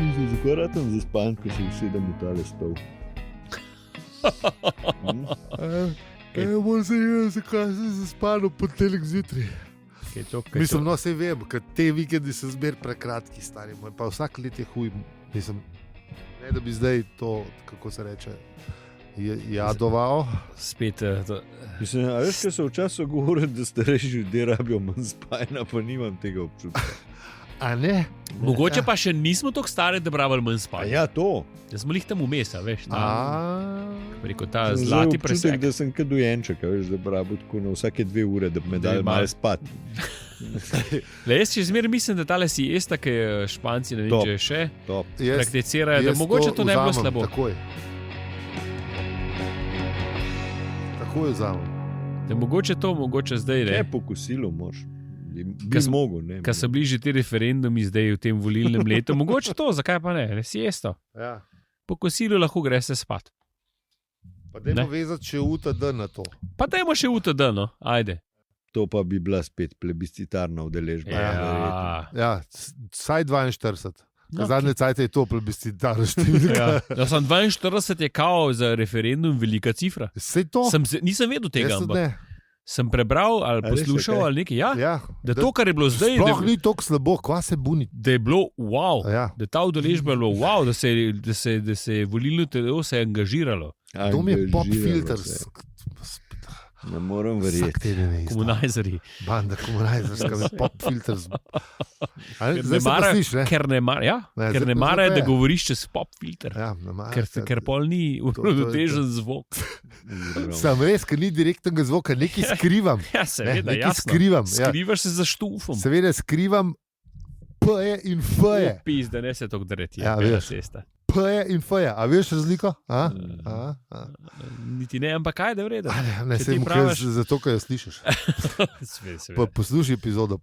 Mislim, zakaj ratam zaspan, ko se usedem v tale stol? Moram se jaz, zakaj sem zaspal v ponedeljek zjutraj. Mislim, no se vem, ker te vikendi so zmer prekratki, stari moj, pa vsak let je huj. Mislim, ne da bi zdaj to, kako se reče, jadoval. Spet Mislim, a veš, kaj so včasih govorili, da starejši ljudje rabijo manj spajna, pa nimam tega občutka. A ne? Mogoče pa še nismo tako stari, da bravo manj A spali. ja, to. Da smo jih tam vmes, veš. Preko ta Sem zlati zdaj presek. občutek, da sem kot dojenček, veš, da brabo tako na vsake 2 ure, da bi me dali malo spat. Le, jaz še zmeraj mislim, da tale siesta, ki je Španci, ne vem, Top. če je še, Top. prakticirajo, da mogoče to ne bi bilo slabo. Takoj vzamem. Da mogoče to, mogoče zdaj ne. Ne, po kosilu moraš. Bi Kas- zmogel, ne. Ker so bližje ti referendumi zdaj v tem volilnem letu, mogoče to, zakaj pa ne, siesto. Ja. Po kosilu lahko greš se spat. Pa dajmo Ne. vezati še UTD na to. Pa dajmo še UTD, no, ajde. To pa bi bila spet plebiscitarna udeležba. verjetno. Ja, vsaj 42. No, Zadnje cajte je to plebiscitarno številka. Ja, sem 42 je kao za referendum velika cifra. Sej to? Nisem vedel tega, Jaz tudi ampak ne. sem prebral ali A res, poslušal kaj? ali nekaj. Ja, Ja, da to, kar je bilo zdaj, sploh ni tako slabo, kva se buni. da je bilo wow, Ja. da ta udeležba je bilo wow, da se je volilno telo se je angažiralo. To mi je pop Angažiralo filter. se. Ne morem Vsak verjeti. teden je isto. Komunajzeri. Banda komunajzerska, mi pop filter. Ker ne Zdaj se pa marajo- sliš, ne? Ker ne marajo, Ne, ker zdaj ne pa- marajo, zdaj pa da je. govoriš čez pop filter. Ja, ne marajo. Ker pol ni to je uravnotežen zvok. Sem res, ker ni direktnega zvoka, nekaj skrivam. Ja, seveda, nekaj jasno. skrivam. Ja. Skrivaš se za štufom. Seveda skrivam P-je in F-je. Pis, da ne se tako dreti. Ja, bela veš. cesta. P-je in F-je. A veš razliko? Niti ne, ampak kaj da vrede. Ne, Če se ti jim praviš- zato, ker jo slišiš. Pa poslušaj epizodo,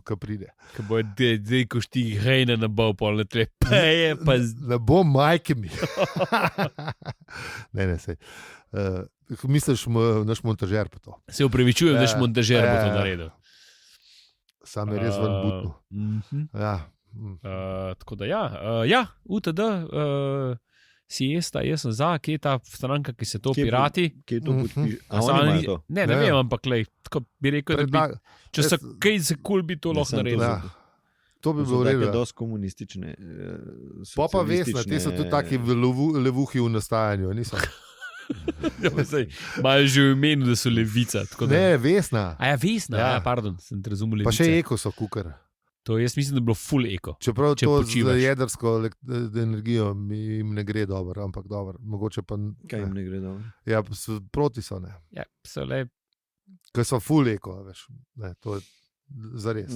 ko pride. Ko bo zdaj, ko ti hejne na bol, pol na tle, peje, pa Ne bo majke mi. ne, sej. Misliš, naš montažer pa to. se upravičujem, da Ja, je montažer bo to ja. naredil. Sam je res ven butno. Ja. Tako da ja, UTD, siesta, jaz sem za, kje je ta stranka, ki se to Kje pirati. Kje to podpiše? A Samo oni ni- imajo to? Ne Ja. vem, ampak lej, tako bi rekel, da bi, Predlag- če so jaz- kaj za kul bi to Ne, lahko sem to naredili. Ja. To bi To bilo so take redo. dosti komunistične. Pa pa vesna, te so tudi taki levuhi v nastajanju. Niso. Ja, imajo že v imenu, da so levica. tako Da... Ne, vesna. A ja, vesna, Ja. ja. Pardon, sem te razumel. Pa levica. še eko so kukar. To jaz mislim, da je bilo full eko. Čeprav Če to počivaš. z jedrsko energijo jim ne gre dobro, ampak dobro. Mogoče pa Kaj jim ne gre dobro? ja, proti so ne. Ja, so le, Ker so full eko, veš. Ne, to je zares.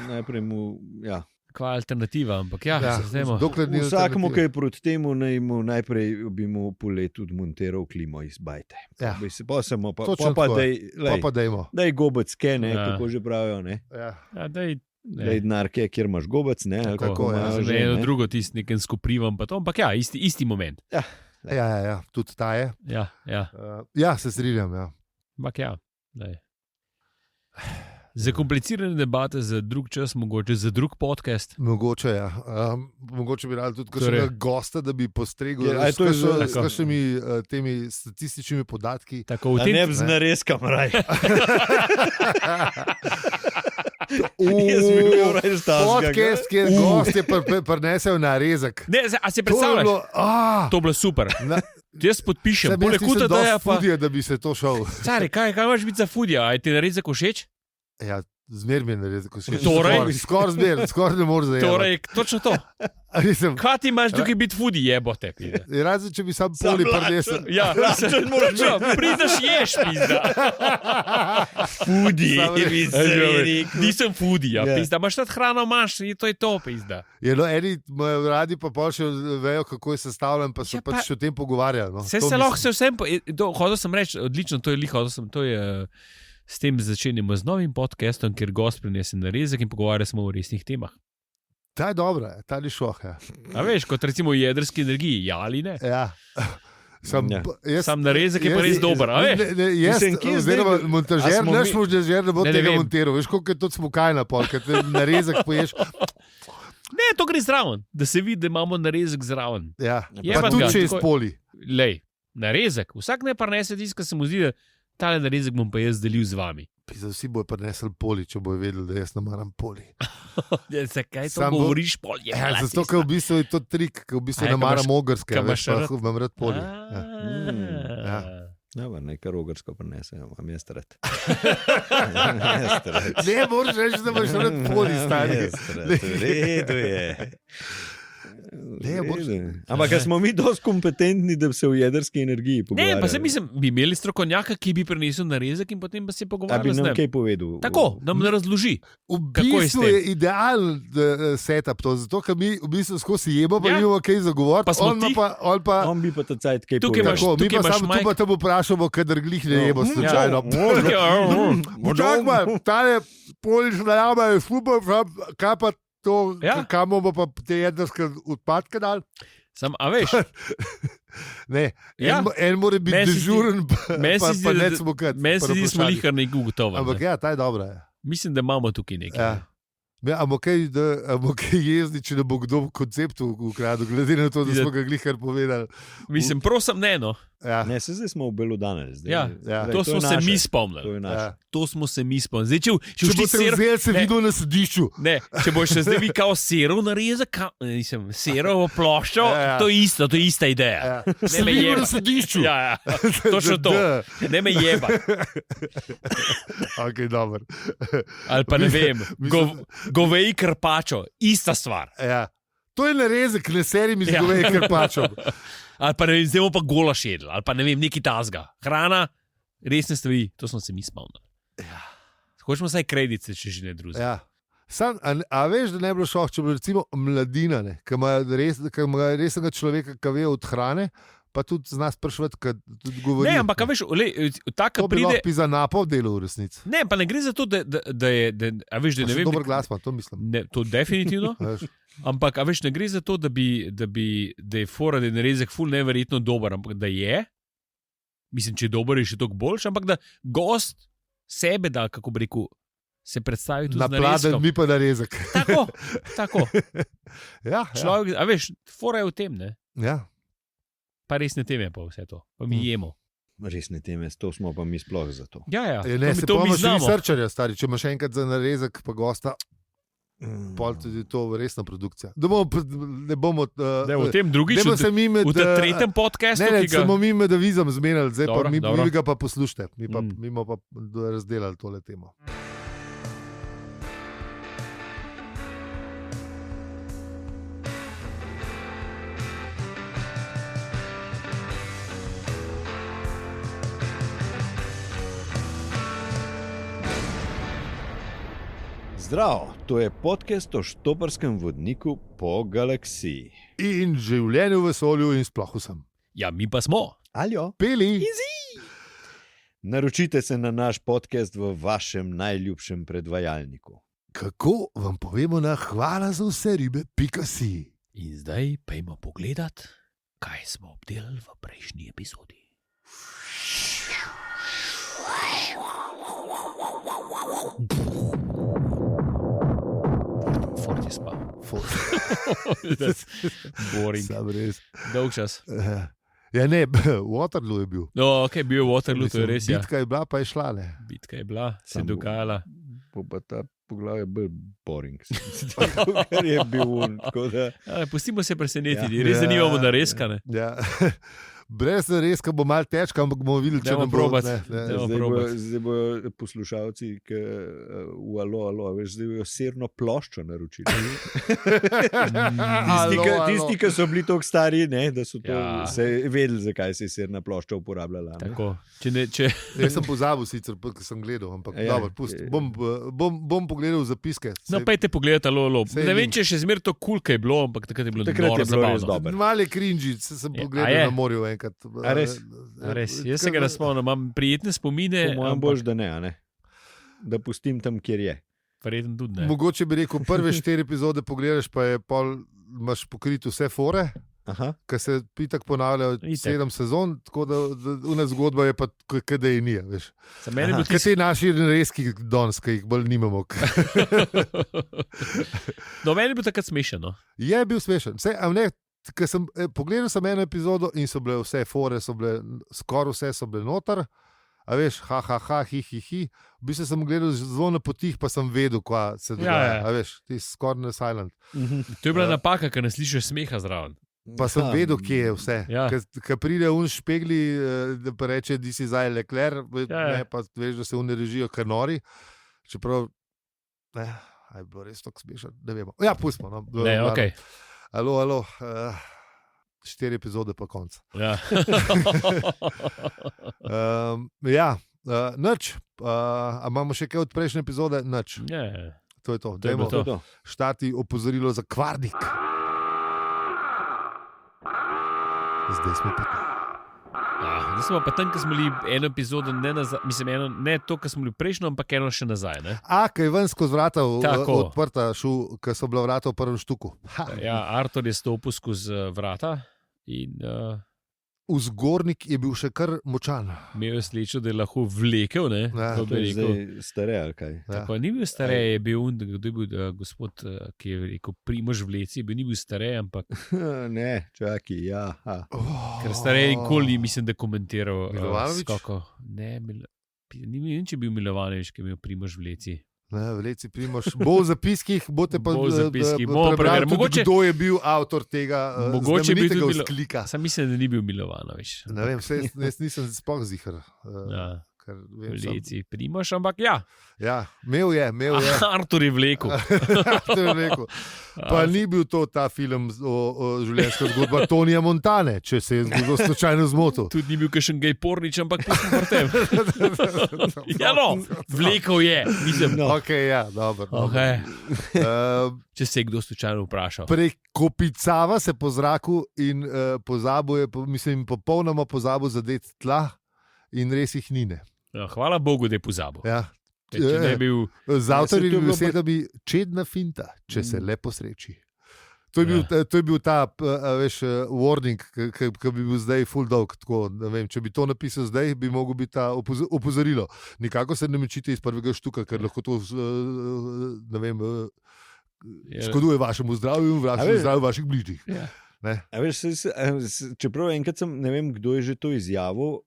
Najprej mu, ja. kva alternativa, ampak ja, Ja, zdajmo. dokler ni Vsakemu, ki alternative. je proti temu, najprej bi mu po letu odmontiral klimo iz bajte. Ja. Pa samo, Točno pa tako. dej, Pa dajmo. dej gobec, ne, Ja. kako že pravijo, ne. Ja. Ja, dej, Dej denar, kjer imaš gobec, ne. ali Tako, kako ja, imajo že že, eno ne. drugo tisti nekem skuprivam, pa to, ampak ja, isti moment. Ja, tudi ta je. Ja, Ja, se strinjam. Ja. ampak ja. Dej. Zakomplicirane debate za drug čas, mogoče za drug podcast. Mogoče, ja. Mogoče bi radi tudi Torej- kakšnega gosta, da bi postregel Ja, a je to s tako? kakšnimi temi statističnimi podatki. Tako v A tem, ne bi z narezkam raj. Uuu, Jaz bi bil raj stavzga. Podcast, kjer gost je prinesel narezek. ne, a si To je predstavljaš? bilo, To je bilo super. Na- Jaz podpišem, Sem poleg jaz nisem UTD-ja dosti pa. fudija, da bi se to šel. Cari, kaj imaš biti za fudija? Aj ti narezek všeč? Ja, zmer mi je narezek, ko si Torej? skoraj zmer, skoraj ne moreš zajeti. Torej, točno to. Kaj ti imaš tukaj biti fudi, jebote? pide. Razen, če bi sam poli prinesel. Ja, prideš ješ, pizda. Fudi, Sam bi res. se rekel. Nisem fudi, ja, Ja. pizda. Imaš tad hrano, imaš, in to je to, pizda. Ja, no, eni imajo radi, pa pol še vejo, kako je sestavljen, pa se Ja, pa- pač o tem pogovarjajo. No. Vse To se mislim. lahko, se vsem, hodil sem reči, odlično, to je lih, hodil sem, to je, s tem začenjamo z novim podcastom, kjer gost prinese narezek in pogovarja smo o resnih temah. Ta je dobra, ta ni šoh. Ja. A veš, kot recimo o jedrski energiji, ja ali ne? Ja. Ja. Sam narezek je pa res dober, a veš? Jaz, Mislim, kje zdaj- oziroma a montažer, smo naš mi- montažer ne bo Ne tega vem. montiral. Veš, koliko je to smukajna pol, ker te narezek poješ. Ne, to gre zraven, da se vidi, da imamo narezek zraven. Ja. Je Pa pa tudi ga, čez tako- poli. Lej, narezek. Vsak ne prenese tisto, kar se mu zdi, da tale narezek bom pa jaz delil z vami. Vsi bojo prinesli poli, če bojo vedeli, da jaz ne maram poli. Ja, zakaj to Sam bo- govoriš, pol je? Ja, zato, ker v bistvu je to trik, ker v bistvu A ja, ne ko maram imaš- ogrske, ko imaš veš, rad- pa imam rad poli. Ja. Ja. Ja, nekaj rogarsko prinese, imam jaz rad. Ne, moraš reči, da imaš rad poli, stari. V redu je. Ne, Ampak a smo mi dosti kompetentni, da bi se v jedrski energiji Ne, pogovarjali. pa se mislim, bi imeli strokovnjaka, ki bi prinesel narezek in potem bi se A bi pogovarjali z nam njim. kaj povedal? Tako, da nam razloži. V Kako je s bistvu tem? je idealen setup to, zato ker mi v bistvu skozi jebo, pa Ja. nimamo kaj zagovoriti. Pa smo On ima tiho. on pa On bi pa ta cajt kaj Tukaj povedal. imaš- tako, mi tukaj pa imaš samo Mike- tu pa te vprašamo, kadar glih ne jebo No, slučajno. Čak mal, tale polična jama je super, kaj pa to, Ja. kam bomo pa te jedrske odpadke dali? Sam, a veš, Ne, Ja. en mora biti Meni se zdi- dežuren, meni se pa zdi, pa da- ne smokat. meni se zdi, smo lihar nekaj ugotovili. Ampak ne. ja, ta je dobra. Ja. Mislim, da imamo tukaj nekaj. Ja. Ja, amo kaj jezni, če ne bo kdo v konceptu ukradel, glede na to, da smo ga glihar povedali. Mislim, prosim, ne, no. Ja. Ne, se zdaj smo v Belodane. Zdaj, Ja, Ja. to je smo se naše. mi To spomnili. je naše. Ja. To smo se mi spomnili. Zdaj, če Če boš ti boste ser, vzeli, se ne. videl na sedišču. ne, če boš še zdaj vi kao serov narezek, nisem serovo ploščo, Ja. to je ista ideja. Ja. Ne Sem me videl jeba. na sedišču. Ja, ja. Točno to. Da. Ne me jeba. Ok, dobro. Ali pa ne vem, Mislim- goveji krpačo, ista stvar. Ja. To je narezek, ne serim iz Ja. goveje krpačov. Ali pa ne vem, zdaj bomo pa golaš jedli, ali pa ne vem, neki tasga. Hrana, resne stvari, to smo se mi spomnili. Ja. Hočemo vsaj kredice, če že ne drugega. Ja. Sam, a veš, da ne bi bilo šok, če bi recimo mladina, ne, ki ima resnega človeka, ki ve od hrane, pa tudi z nas sprašvati, kaj tudi govori. Ne, ampak a veš, tako to bi pride. lahko za napol delo v resnici. Ne, pa ne gre za to, da je, a veš, da ne vem. Dober glas ima, to mislim. Ne, to definitivno. Veš. Ampak, a veš, ne gre za to, da je fora, da je narezek ful neverjetno dober, ampak da je. Mislim, če je dober, je še toliko boljši, ampak da gost sebe da, kako bi rekel, se predstavi tudi Na z pladen, narezkom. mi pa narezek. Tako. Ja, Človek, a veš, fora je v tem, ne? ja. Pa resne teme pa vse to, pa mi jemo. Resne teme, to smo pa mi sploh za to. Ja, ja. Je, ne, se to mi pomeni, znamo. srčarja, stari. Če imaš enkrat za narezek, pa gosta, pol tudi to resna produkcija. Da bomo, ne bomo. Da, v tem drugič, Dajmo se mi med, v tem tretjem podcastu, Ne, ki ga samo mi med avizom zmenili, zdaj Dobro, pa mi, dobro. mi ga pa poslušajte, mi Mm. bomo pa razdelali tole temo. Zdravo, to je podcast o štoparskem vodniku po galaksiji. In življenju v vesolju in sploh vsem. Ja, mi pa smo. Aljo. Peli, Naročite se na naš podcast v vašem najljubšem predvajalniku. kako vam povemo na hvala za vse ribe.si. In zdaj pojmo pogledat, kaj smo obdelali v prejšnji epizodi. Fort je spal. Boring. Sam res. Dolg čas. Ja, ne, Waterloo je bil. No, ok, bil je Waterloo, to je Mislim, res. Ja. Bitka je bila, pa je šla. Ne. Bitka je bila, se je Samo- dogajala. Pa ta poglavje je bolj boring, ker je bil un. tako da- Ja, pustimo se presenetiti, Ja. res zanimivo narezkane. Ja. Brez rezka bo malo težko, ampak bomo videli, če Dajmo ne bo. probat. Ne. Dajmo Zdaj probat. bojo poslušalci, ki v alo, veš, zdaj bojo sirno ploščo naročili. Tisti, ki so bili tako stari, ne, da so to Ja. se vedeli, zakaj se je sirna plošča uporabljala. ne. Tako. Če... Jaz sem pozabil sicer, ker sem gledal, ampak Ja. dobro, pusti. Bom pogledal zapiske. No, pejte pogledati, alo. Saj Ne vem, link. če je še zmeraj to kul, kaj je bilo, ampak takrat je bilo Takrat je noro bilo res zabavno. dobro. Malo je cringy, sem Ja, a pogledal je? na morju enkrat. A res? A res, jaz se ga ne spomnim, imam prijetne spomine. Po mojem bož, da ne, a ne. Da pustim tam, kjer je. Verjetno tudi ne. Mogoče bi rekel, prve 4 epizode pogledaš, pa je pol, imaš pokrit vse fore, ki se pitak ponavljajo 7 sezon, tako da una zgodba je pa, da je ni, veš. Kaj te naši reski danes, ki jih bolj nimamo. No, meni je bil takrat smešen, no. Je bil smešen. Pogledal sem eno epizodo in so bile vse fore, skoraj vse so bile noter. A veš, hi. V bistvu sem gledal zelo na potih, pa sem vedel, kaj se dogaja. A veš, ti si skoraj na silent. To je bila napaka, ker ne slišiš smeha zraven. Pa sem vedel, kje je vse. Ja. Ko pride špegli, da pa reče, da si zdaj lekler, ne, pa veš, da se režijo kar nori. Čeprav, je bilo res tako smešno, ne vemo. Ja, pustimo. No. Ne, okej. Alo, 4 epizode pa konc. Ja. Nič. A imamo še kaj od prejšnje epizode? Nič. Ne. To je to. Dajmo to. Štati opozorilo za kvarnik. Zdaj smo pa tam. Zdaj smo pa tam, ko smo bili eno epizodo, ne to, ko smo bili prejšnjo, ampak eno še nazaj. Ne? Ko je ven skozi vrata odprta, ko so bila vrata v prvem štuku. Ja, Artur je stopil skozi vrata in vzgornik je bil še kar močan. Imel je srečo, da je lahko vlekel. Ne? To je zdaj stare ali kaj. Tako, ni bil stare, je bil gospod, ki je rekel, Primož Vleci, ni bil stare, ampak... Ne, čaki, ja. Ker stare nikoli, mislim, da komentiral. Milovanovič? Ne, ni vem, če je bil Milovanovič, ki je imel Primož Vleci. Vleci Primož. Bo v zapiskih, boste pa prebrali, kdo je bil avtor tega znamenitega vzklika. Sam mislim, da ni bil Milovanovič. Ne vem, jaz nisem sploh ziher. Vleci Primož, ampak ja. Ja, imel je. Artur je vlekel. Pa ni bil to ta film o življenjska zgodba Tonija Montane, če se je zgodil slučajno zmotil. Tudi ni bil kakšen gej pornič, ampak pustimo pri tem. Ja, no, vlekel je. Okay, ja, dobro. Okay. Če se je kdo slučajno vprašal. Prekopicava se po zraku in popolnoma pozabil zadeti tla in res jih nine. Ja, hvala Bogu, da je pozabil. Ja. Z avtorji beseda bi čedna finta, če se le posreči. To je bil ta warning, ki bi bil zdaj full dolg. Tako, vem, če bi to napisal zdaj, bi mogel biti ta opozorilo. Nikako se ne mečite iz prvega štuka, ker lahko to škoduje vašemu zdravju in zdravju vaših bližnjih. Čeprav enkrat sem, ne vem, kdo je že to izjavil,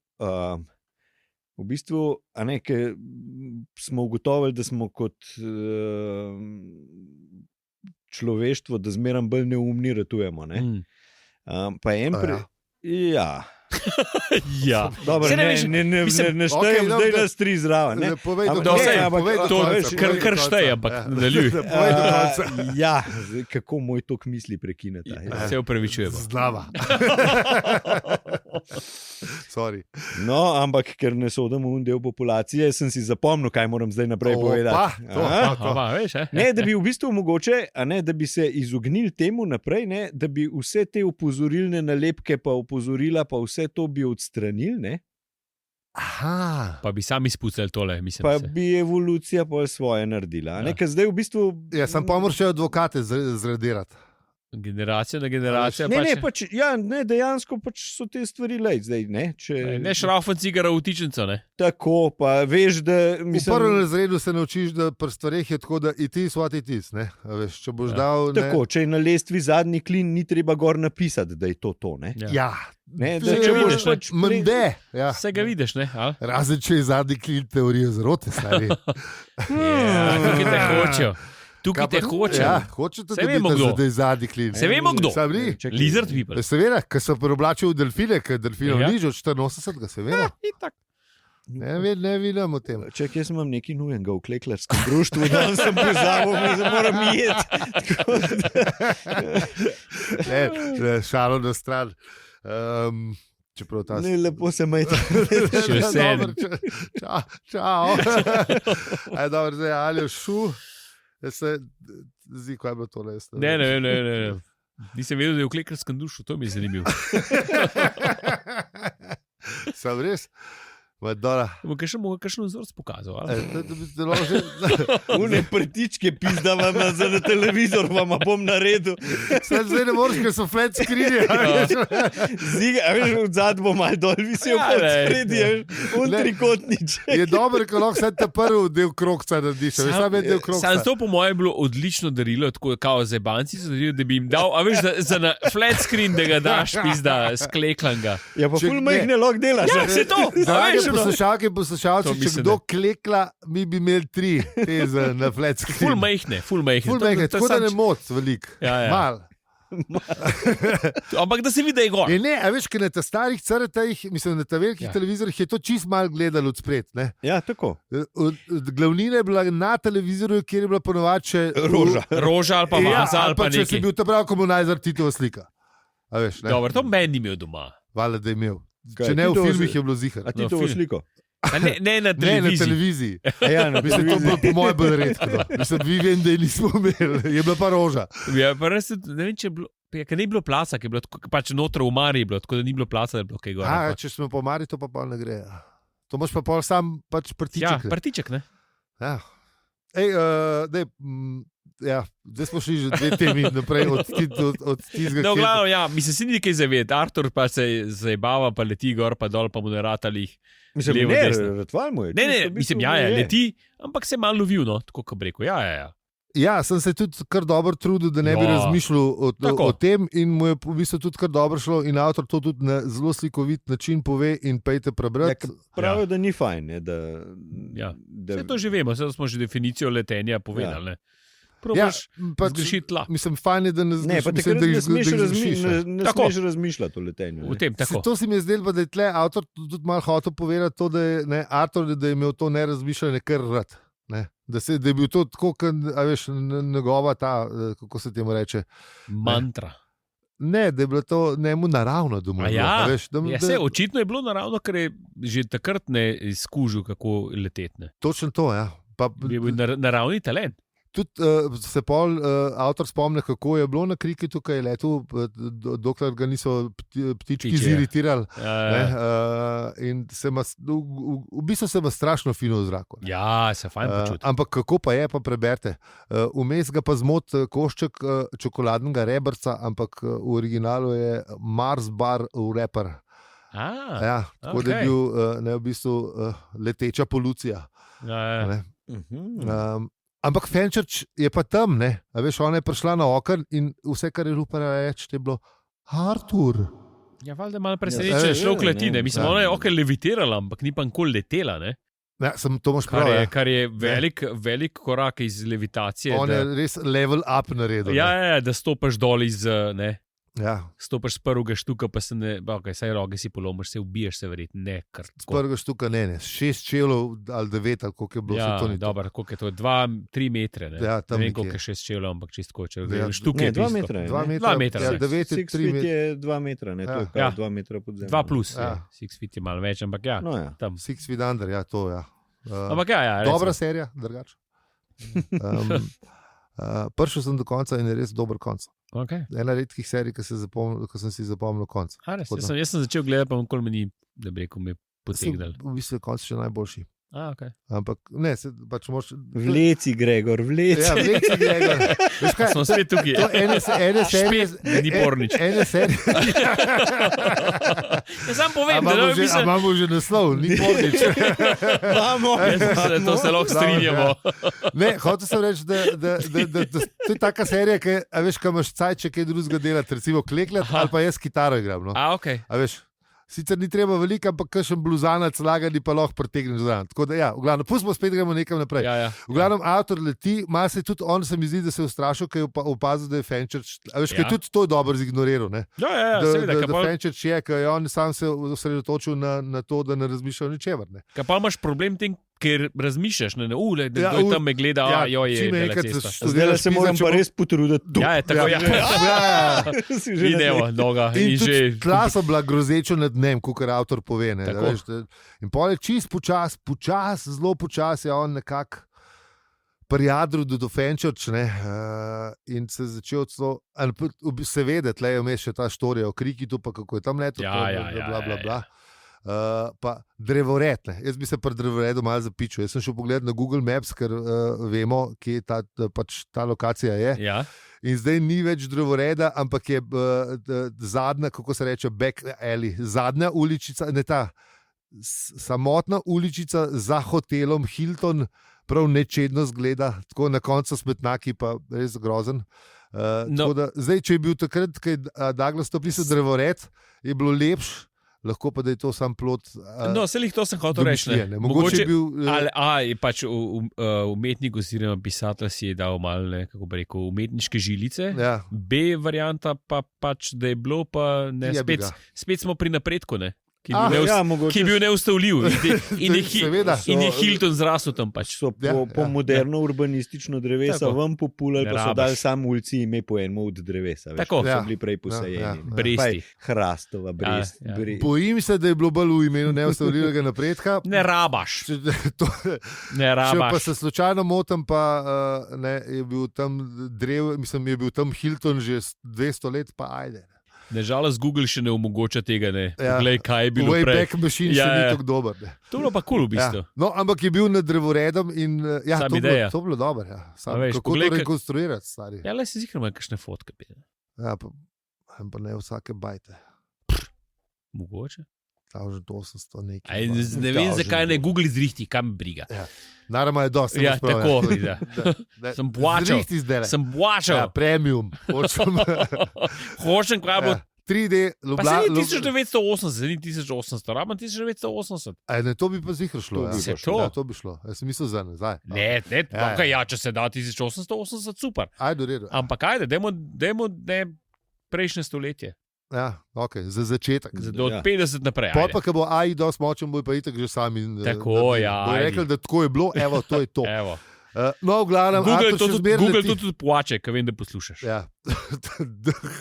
v bistvu, smo ugotovili, da smo kot človeštvo, da zmeraj bolj neumni ratujemo. Ne? Pa ja. Ja. Dobro, ne štejem zdaj nas 3 zraven. Kar šteje, ampak nadaljuj. Ja, kako moj tok misli prekineta. Se upravičujemo. Znava. Sorry. No, ampak ker ne sodim v del populacije, sem si zapomnil, kaj moram zdaj naprej povedati. Ne, da bi v bistvu mogoče, da bi se izognili temu naprej, ne, da bi vse te opozorilne nalepke pa opozorila pa vse to bi odstranili, ne? Aha. Pa bi sami spucali tole, mislim. Pa bi evolucija pa svoje naredila. Ja. Ker zdaj v bistvu... Ja, sem pomor še advokate zradirati. Generacija na generacijo. Ne, dejansko pač so te stvari lej zdaj, ne? Ne šraufen cigara v tičenco, ne? Tako, pa veš, da... V prvem razredu se naučiš, da pri stvareh je tako, da it is what it is, ne? Veš, če boš dal... Tako, če je na lestvi zadnji klin, ni treba gor napisati, da je to, ne? Ja. Ne, da če boš pač... Mende. Vse ga vidiš, ne? Razen, če je zadnji klin teorija zarote, stari. Ja, tukaj te hočejo. Tukaj te hoče. Ja, hočete, da je zadnji klin. Se vemo kdo. Lizard people. Seveda, ker sem preoblačil delfine, ker delfinov ni že od 84, seveda. Ne vidim o tem. Ček, jaz imam nekaj nujenega v kleklarskem društvu, da sem pozabil, da moram jeti. Šalo na stran. Ne, lepo se majte. Še vse. Čau. Dobro, zdaj Aljo šu. Zdi, kaj je bilo to les. Ne. Nisem vedel, da je v kleklarskem dušu, to mi je zanimivo. Sam res? Kakšen vzorc pokazal? Une prtičke pizdava na televizor, vam bom naredil. Zdaj ne moreš, ker so flat screeni. Ziga, veš, v zad bo malo dol, visel pod spredi, trikotniček. Je dobro, ko lahko se ta prvi del krogca narediš. Sam to po mojem bilo odlično darilo, tako kao zebanci so darili, da bi jim dal, a veš, za na flat screen, da ga daš pizda skleklanga. Ja, pa ful majhne lahko delaš. Ja, se to, Poslušalke, če kdo klekla, mi bi imeli 3 teze na flat screen. Ful majhne. Tako da ne moc velik. Mal. Ampak da se vidi, da je gor. Ne, a veš, ker na ta starih CRT-jih, mislim, na ta velikih televizorjih je to čist mal gledalo od spred. Ja, tako. Glavnina je bila na televizorju, kjer je bila ponovadi še Roža ali pa maza ali pa nekaj. Če si bil ta prav komunajzer, Titova slika. A veš, ne? Dobro, to meni imel doma. Valjda, da je imel. Če ne, v filmih je bilo zihar. A Titovo sliko? Ne na televiziji. Ja, mislim, to bilo po mojem bolj redko. Mislim, vi vem, da je nismo imeli. Je bila pa roža. Ja, pa res, ne vem, če je bilo, ker ni bilo placa, ker je bilo pač noter v Mari je bilo, tako da ni bilo placa, da je bilo kaj gor. Če smo po Mari, to pa ne gre. To moš pa pol sam pač prtiček. Ja, prtiček, ne? Ja. Zdaj smo šli že 2 temi naprej od tizga. No, glavno, ja, mislim, si ni kaj zaved. Artur pa se zajebava, pa leti gor, pa dol, pa mu ne ratalih. Mislim, levo, ne, ratval mu je. Ne, mislim, leti, ampak se malo lovil, no, tako kot rekel. Ja. Ja, sem se tudi kar dobro trudil, da ne bi razmišljal o tem in mu je v bistvu tudi kar dobro šlo in avtor to tudi na zelo slikovit način pove in pejte prebrati. Pravijo, da ni fajn. Vse to že vemo, vse smo že definicijo letenja povedali. Ne? Probaš zgrešiti tla. Mislim, fajn je, da ne smeš razmišljati o letenju. To si mi je zdelo, da je tle avtor tudi malo hotel povedati to, da je avtor, da je imel to nerazmišljanje kar rad. Da je bil to tako, a veš, njegova ta, kako se temu reče? Mantra. Ne, da je bilo to njemu naravno domov. Očitno je bilo naravno, ker je že takrat ne izkužil, kako letetne. Točno to, ja. Je bil naravni talent. Tudi se pol avtor spomne, kako je bilo na Kriketu, ko je letel, dokler ga niso ptički ziritirali. In v bistvu se ima strašno fino v zraku. Ja, se fajn počuti. Ampak kako pa je, pa preberite. Vmes ga pa zmot košček čokoladnega rebrca, ampak v originalu je Mars Bar Wrapper. Tako da je bil v bistvu leteča polucija. Ampak Fenčerč je pa tam, ne? A veš, ona je prišla na okn in vse, kar je Rupert reč, je bilo Artur. Ja, valjda malo presenečen, šlo k letine. Mislim, ona je okn levitirala, ampak ni pa nikoli letela, ne? Ja, to imaš prav. Kar je velik korak iz levitacije. On je res level up naredil. Ja, da stopaš dol iz, ne? Ja. Stopaš z prvega štuka, pa se ne, saj roge si polomiš, se ubiješ, se verjetno ne. Z prvega štuka ne, 6 čevljev ali 9, ali koliko je bilo. Ja, dobro, koliko je to, 2-3 metre, ne? Ja, ne vem, koliko je 6 čevljev, ampak čisto če štuk je 2 metra. 2 metra. Ja, 9 je 3 metre. je 2 metra, ne, to je kao 2 metra pod zemljo. 2 plus, 6 feet je malo več, ampak ja. No, ja. Tam. 6 feet under, ja, to, ja. Ampak ja. Dobra serija, drugače. Prišel sem do konca in je res dober konc. Okay. Ena redkih serij, ki sem si zapomnil konc. Jaz sem začel gledati, pa nikoli me ni, da bi rekel, me potegnil. V bistvu je konc še najboljši. Okay. Ampak ne, pač moš... Vleci, Gregor, vleci. Ja, vleci, Gregor. Veš kaj? Smo spet tukaj. Ene serije... Ni pornič. Ene serije... Ja, sam povem, da imamo že naslov, ni pornič. Imamo. To se lahko strinjamo. Ne, hotel sem reči, da to je taka serija, ki, a veš, kaj imaš cajt, če kaj drugega delati, recimo klekljati, ali pa jaz kitaro igram. No? Okay. A veš, sicer ni treba veliko, ampak kakšen bluzanac lagani pa lahko pretegnem zraven. Tako da ja, v glavnem, pustimo spet, gremo nekam naprej. Ja. V glavnem, avtor leti, malo se tudi on se mi zdi, da se je ustrašil, ker je opazil, da je Fenčerč, a veš, kaj tudi to je dobro zignoriral, ne? Ja, seveda. Da Fenčerč je, ker je on sam se osredotočil na to, da ne razmišlja o ničemer, ne? Kaj pa imaš problem tem, ker razmišljaš, da tam me gleda, je cesta. Zdaj se moram pa res potruditi. Ja, je tako, Idemo, noga. In tudi tla so bila grozeča nad dnem, kakor avtor pove. In pol je čist počas, zelo počas je on nekako prijadril do Fenčerč, in se začel seveda, tle je vmes še ta štorija o Krikitu, pa kako je tam leto, bla. pa drevored. Jaz bi se pri drevoredu malo zapičil. Jaz sem šel pogledat na Google Maps, ker vemo, kje ta lokacija je. Ja. In zdaj ni več drevoreda, ampak je zadnja, kako se reče, back alley, zadnja uličica, ne ta samotna uličica za hotelom Hilton, prav nečedno zgleda, tako na koncu smetnaki, pa res grozen. Zdaj, če je bil takrat, ko je Douglas to pisal drevored, je bilo lepš, lahko pa da je to sam plot. Se jih to sem hotel reči. Mogoče je bil. Je pač umetnik oziroma pisatelj si je dal malo, kako bi rekel, umetniške žilice. Ja. B varianta pa pač, da je bilo, pa ne, spet smo pri napredku, ne. Ki je bil neustavljiv in je Hilton zrasel tam pač. Po moderno urbanistično drevesa vam populali, pa so dali samo ulici ime po enemu od drevesa. Tako. So bili prej posajeni. Bresti. Hrastova, Brest. Bojim se, da je bilo bolj v imenu neustavljivega napredka. Ne rabaš. Če pa se slučajno motim, pa je bil tam je bil tam Hilton že 200 let, pa ajde. Nažalost, Google še ne omogoča tega. Glej, kaj je bilo prej. Wayback Machine še ni tako dober. To je bilo pa kul v bistvu. No, ampak je bil nad drevoredom in to je bilo dobro. Kako to rekonstruirati, stari? Le si zihar ima kakšne fotke. Pa ne vsake bajte. Mogoče. 1800 nekaj. Ne vem, zakaj ne Google zrihti, kam briga. Naravno je dosti. Tako. Sem plačal. Premium. Hočem, kaj bo. 3D, Ljubljana. Pa se ni 1980, ni 1800, raben 1980. To bi pa zihar šlo. To bi šlo. Jaz sem mislil za nazaj. Ne, če se da 1880, super. Ampak ajde, dajmo prejšnje stoletje. Ja, ok, za začetek. Od 50 naprej. Pa, ko bo AI dosti močen, bo pa itak že sami. Tako, bo rekel, da tako je bilo, evo, to je to. No, v glavnem, Google to tudi plače, ker vem, da poslušaš. Ja.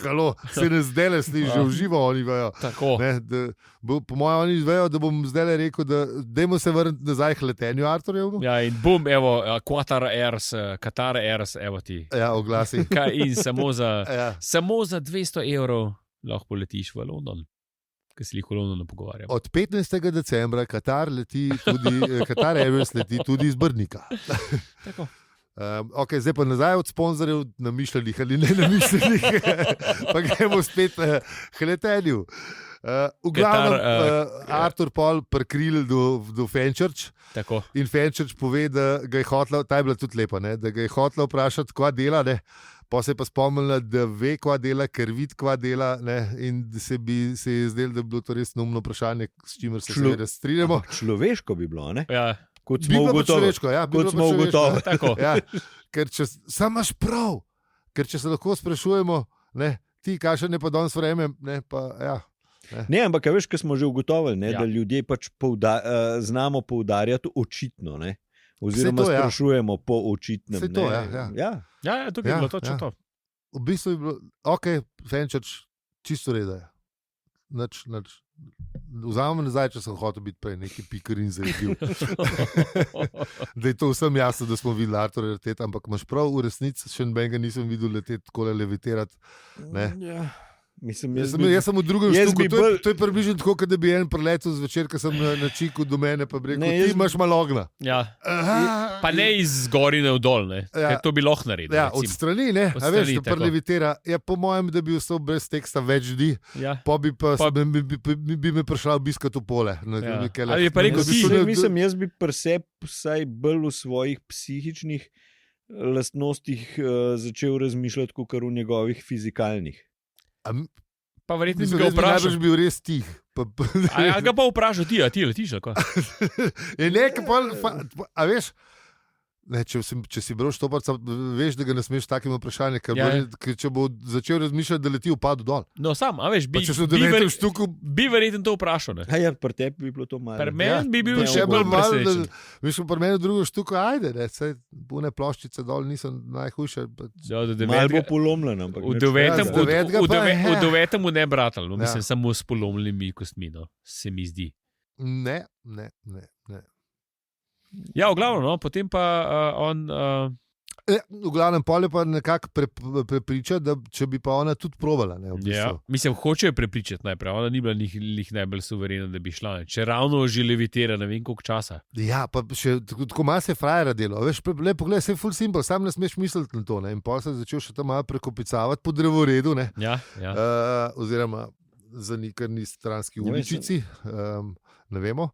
Halo, se ne zdaj le sliši, že v živo oni vejo. Tako. Po mojem, oni vejo, da bom zdaj rekel, da dajmo se vrniti nazaj k letenju, Arturjev. Ja, in bum, evo, Qatar Airs, evo ti. Ja, oglasi. In samo za 200 evrov lahko poletiš v London, ki se jih v Londonu pogovarjamo. Od 15. decembra Qatar Airways leti tudi iz Brnika. Tako. Ok, zdaj pa nazaj od sponzorjev namišljenih ali ne namišljenih, pa gremo spet k letenju. V glavnem, Artur Pol prekril do Fenchurch. Tako. In Fenchurch pove, da ga je hotla, ta je bila tudi lepa, da ga je hotla vprašati, kva dela, pa se je pa spomnila, da ve, kva dela, ker vidi, kva dela, in se je zdelo, da bi bilo to res neumno vprašanje, s čimer se seveda strinjamo. Človeško bi bilo, ne? Ja. Kot smo ugotovili. Ja, ker če sam imaš prav, ker če se lahko sprašujemo, ti kakšen je pa danes vreme, pa ja. Ne, ampak veš, kaj smo že ugotovili, da ljudje pač znamo poudarjati očitno, oziroma sprašujemo po očitnem. Vse to, ja. Ja, tukaj je bilo točno to. V bistvu je bilo, ok, Fenchurch, čisto reda je. Vzamem nazaj, če sem hotel biti prej neki pikarin zaredil. Da je to vsem jasno, da smo videli Arturja leteti, ampak imaš prav, v resnici še nobenega nisem videl leteti, tako levitirati. Ja. Jaz sem v drugem štuku, to je približno tako, kot da bi en preletel zvečer, ko sem na čiku do mene, pa bi rekel, ti imaš malo ognja. Ja. Pa ne iz zgori ne v dol, ker to bi lahko naredil. Ja, od strani, a veš, da prelevitira. Ja, po mojem, da bi ostal brez teksta več ljudi, pa bi me prišla obiskati v pole. Ali je pa rekel, mislim, jaz bi preseb vsaj bolj v svojih psihičnih lastnostih začel razmišljati, kot v njegovih fizikalnih. Pa verjetno bi ga vprašal. Najbrž bil res tih. A ga pa vprašal ti letiš, ako? Je nekaj a veš, če si bral Štoparca, veš, da ga ne smeš takim vprašanjem, ker če bo začel razmišljati, da leti v padu dol. No, sam, a veš, bi verjetno to vprašal. Ja, pri tebi bi bilo to malo. Pri meni bi bil še bolj presrečen. Mislim, pri meni drugo štuko, ajde, pune ploščice dol niso najhujše. Malo bo polomljen, ampak v 9. ne bratal, mislim, samo s polomljenimi kostmi, se mi zdi. Ne. Ja, v glavno, potem pa on V glavnem polje pa nekako prepriča, da če bi pa ona tudi provala. Mislim, hoče jo prepričati najprej. Ona ni bila njih najbolj suverena, da bi šla. Če ravno že levitira, ne vem koliko časa. Ja, pa še tako malo se je frajera delo. Veš, poglej, se je full simple, sam ne smeš misliti na to. Ne? In pol se je začel še tam malo prekopicavati po drevoredu. Ne? Ja. Oziroma za nikarni stranski uličici. Ne vemo.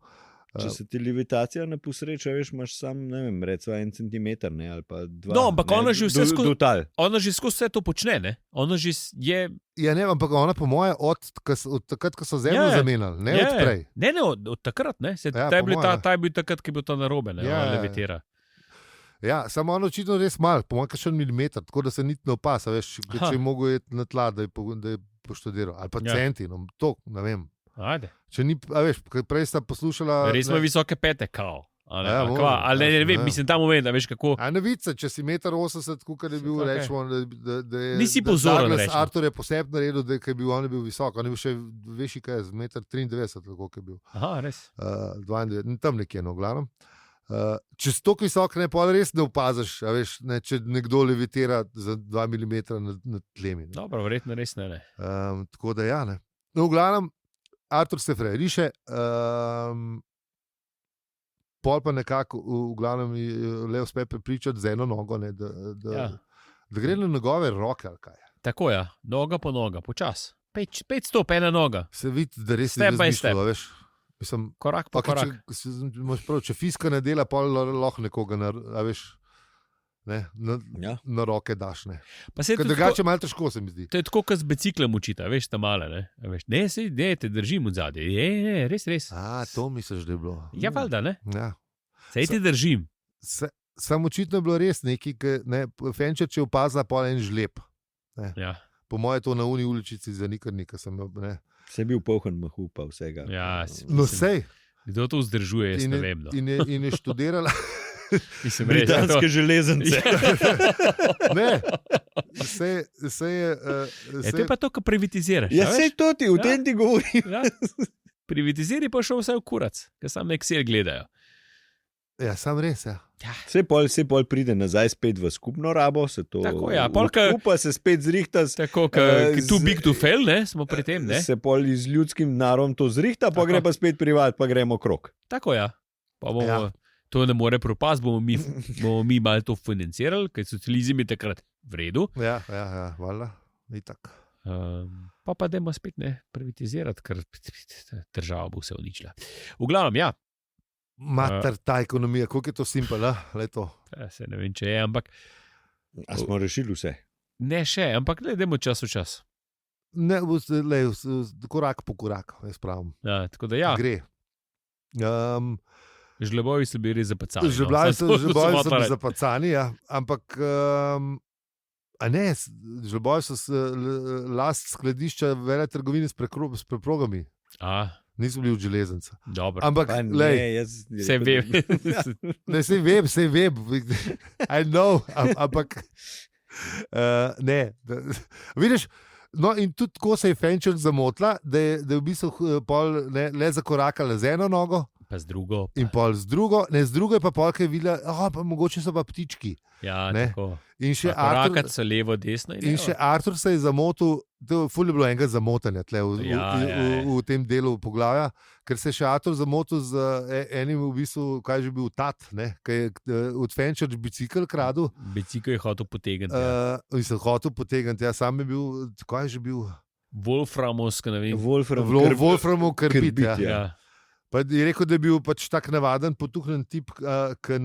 Če se ti levitacija ne posreča, veš, imaš sam, ne vem, recimo 1 centimeter, ne, ali pa 2. No, ampak ona že vse skozi dotal. Ona že skozi vse to počne, ne? Ona že je... Ja, ne, ampak ona po moje od takrat, ko so zemljo zamenjali, ne od prej. Ne, od takrat, ne? Ta je bil takrat, ki je bil to narobe, ne? Ona levitira. Ja, samo ono očitno res malo, po mojem še milimeter, tako da se niti ne opasa, veš, če je mogel jeti na tla, da je poštudiral. Ali pa centinom, to, ne vem. Ajde. Če ni, veš, prej sta poslušala... Res ima visoke pete, kao. Ali ne vem, mislim, ta moment, da veš kako... A ne vice, če si 1,80 m, kot je bil, rečemo, da je... Nisi pozoren, rečemo. Artur je posebno naredil, da je bil, on je bil visok, on je bil še večji, kaj je, 1,93 m, tako je bil. Aha, res. 92, tam nekje, no, v glavnem. Če si toliko visok, ne, pa res ne opaziš, veš, ne, če nekdo levitira za 2 mm nad tlemi. Dobro, verjetno res ne. Tako da ja, ne. No, v glavnem, Artur se riše, pol pa nekako, v glavnem, le uspe prepričati z eno nogo, ne, da gre na njegove roke ali kaj. Tako je, noga po noga, počas. 5 stop, ena noga. Se vidi, da res ne razmišljajo, veš. Mislim, korak po korak. Če fiska ne dela, pol lahko nekoga, veš, ne, na roke daš. Drugače malo težko se mi zdi. To je tako, kot z biciklom učita, veš, ta male. Ne, te držim od zadnje. Res. To misliš, da je bilo. Ja, valjda, ne? Ja. Sej te držim. Sam očitno je bilo res nekaj, Fenčer, če opazila, pol en žlep. Ja. Po moje to na uni uličici za nikarnika sem ne. Se je bil polhen mahu pa vsega. Ja, no, sej. Kdo to vzdržuje, jaz ne vem. No. In je študirala... Britanske železnice. Ne, se je... To je pa to, kar privatiziraš. Ja, sej to ti, v tem ti govorim. Ja. Privatiziri pa šel vse v kurac, ker sam Excel gledajo. Ja, sam res, ja. Se pol pride nazaj spet v skupno rabo, se to skupa se spet zrihta. Tako, too big to fail, ne, smo pri tem, ne. Se pol z ljudskim narom to zrihta, pa gre pa spet privat, pa gremo krok. Tako, ja. Pa bomo, to ne more propast, bomo mi malo to financirali, ker socializem je takrat v redu. Ja, valjda, itak. Pa dajmo spet ne privatizirati, ker država bo vse uničila. V glavnem, ja. Mater, ta ekonomija, koliko je to simpel, leto. Se ne vem, če je, ampak... A smo rešili vse? Ne še, ampak dajmo čas v čas. Ne, korak po korak, jaz pravim. Ja, tako da ja. Gre. Žlebovi so bili zapacani. Žlebovi so bili zapacani, ja. Ampak, žlebovi so last skladišča vele trgovine s preprogami. Niso bili v železnici. Ampak, se vem. Se vem. I know, ampak ne. Vidiš, no in tudi tako se je Fenčer zamotila, da je v bistvu pol le zakorakala z eno nogo. Pa z drugo. In pol z drugo. Ne, z drugo je pa polka videla, pa mogoče so pa ptički. Ja, tako. In še Artur so levo, desno. In še Artur se je zamotil, ful je bilo enega zamotanja tle v tem delu poglavja, ker se je še Artur zamotil z enim v bistvu, kaj je že bil tat, ki je od Fenčer bicikl kradel. Bicikl je hotel potegniti. Mislim, hotel potegniti, sam je bil, kaj je že bil? Wolframovsk, ne vem. Wolframov karbit, ja. Pa je rekel, da je bil pač tak navaden, potuhnen tip, ki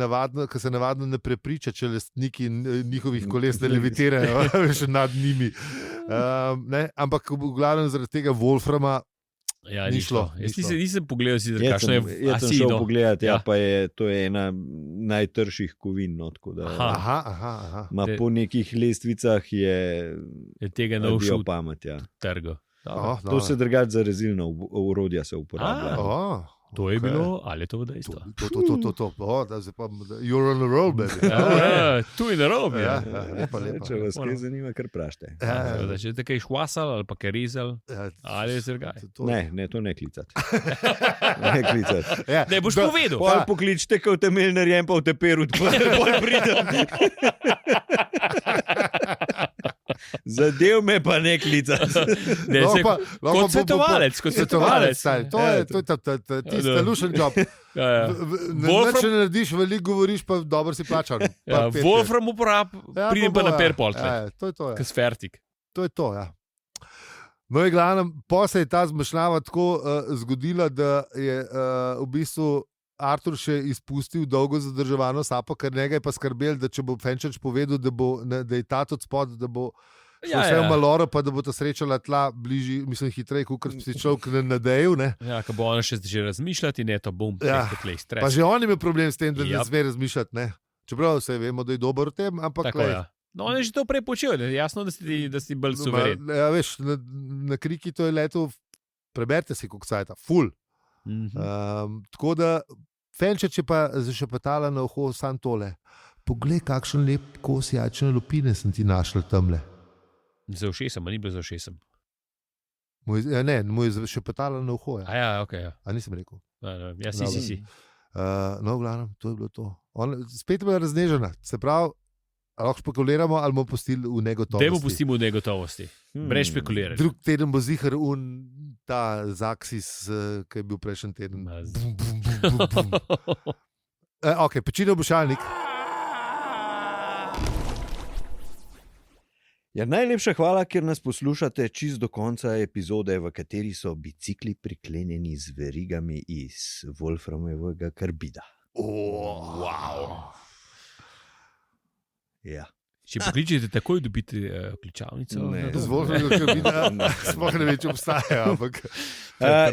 se navadno ne prepriča, če lastniki njihovih koles ne levitirajo še nad njimi. Ampak v glavnem zaradi tega Wolframa ni šlo. Nisem pogledal, kakšno je. Jaz sem šel pogledati, pa to je ena najtrših kovin. Aha. Po nekih lestvicah je tega naučil pamet. Trgo. To se drugače za rezilno orodja se uporablja. To je bilo, ali je to dejstvo? To. Zdaj pa, you're on the road, baby. Tu je na robu. Lepa. Če vas kaj zanima, kar prašte. Če te kaj švasal ali pa kaj rizel, ali je zrgaj. Ne, to ne klicati. Ne klicati. Ne boš povedal. Pol pokličite, ko te imel narejen, pa v te peru, pol pridem. Zadev me pa ne klicati. Kot svetovalec. To je tisti lušen job. Če ne narediš, veliko govoriš, pa dobro si plačan. Wolfram uporab, pridem pa na perpol. To je to. Kasfertik. To je to, ja. No in glavnem, pa se je ta zmešnjava tako zgodila, da je v bistvu Artur še izpustil dolgo zadrževano sapo, ker njega je pa skrbel, da če bo Fenčač povedal, da je ta od spod, da bo vse v maloro, pa da bo ta srečala tla bližji, mislim, hitreje, kot si človek nadejal. Ja, ko bo ona še razmišljati, ne to bom, stres. Pa že on ima problem s tem, da ne sme razmišljati, ne. Čeprav se vemo, da je dober v tem, ampak tako, ja. No, on je že to prej počel, jasno, da si bolj suveren. Ja, veš, na kriki to je leto, preberite si kokcajta, ful. Tako da Fenčač je pa zašepetala na uho sam tole. Poglej, kakšen lep kos jajčne lupine sem ti našla tamle. Za ušesem, a ni bilo za ušesem? Ne, mu je zašepetala na uho. Ja, ok. Ja. A nisem rekel? Ja, si. No, v glavnem, to je bilo to. Spet je bila raznežena, se pravi, lahko špekuliramo, ali bomo pustili v negotovosti. Dajmo pustimo v negotovosti, brez špekuliranja. Drug teden bo zihar ta Zaksis, ki je bil prejšnji teden. Ok, Pečino Bošalnik. Ja, najlepša hvala, ker nas poslušate čist do konca epizode, v kateri so bicikli priklenjeni z verigami iz wolframovega karbida. Wow. Ja. Če pokličete takoj, dobite ključavnico. Z wolframovega karbida sploh ne ve, če obstaja.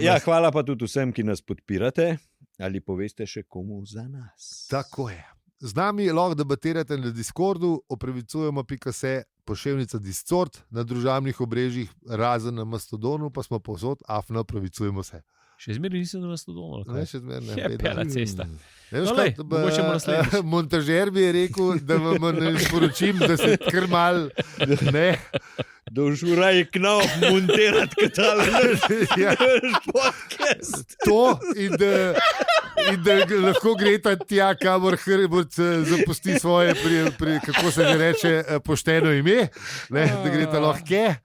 Ja, hvala pa tudi vsem, ki nas podpirate. Ali poveste še komu za nas? Tako je. Z nami lahko debatirate na Discordu, opravičujemo.se, poševnica Discord, na družabnih obrežjih, razen na Mastodonu, pa smo povsod, afno, opravičujemo se. Še zmeraj nisem na Mastodonu. Ne, še zmeraj ne. Je pela cesta. Montažer bi je rekel, da vam ne sporočim, da se kar mal ne. Dožura je k nam montirati katale podcast. To in da lahko greta tja, kamor Hrbot zapusti svoje, kako se ne reče, pošteno ime, ne, da greta lahke.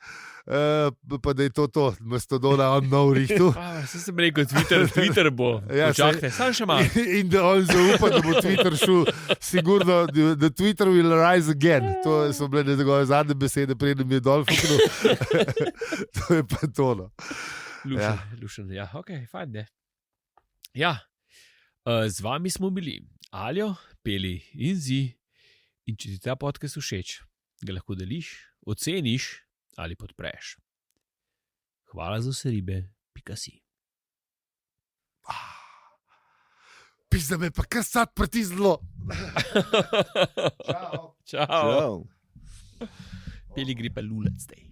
Pa da je to Mastodona on nov rihtu. Sem rekel, Twitter bo. Počakajte, sam še malo. In da on zaupa, da bo Twitter šel sigurno, da Twitter will rise again. To so bile njegove zadnje besede, preden mi je dol fuknil. To je pa to. Lušen, ja, ok, fajn, ne. Ja, z vami smo bili Aljo, Peli in Zi. In če ti ta podcast všeč, ga lahko deliš, oceniš ali podpreš. Hvala za vse ribe, .si. Pizda me pa kar sad pritisnilo. Čau. Peli gre pa lulac zdaj.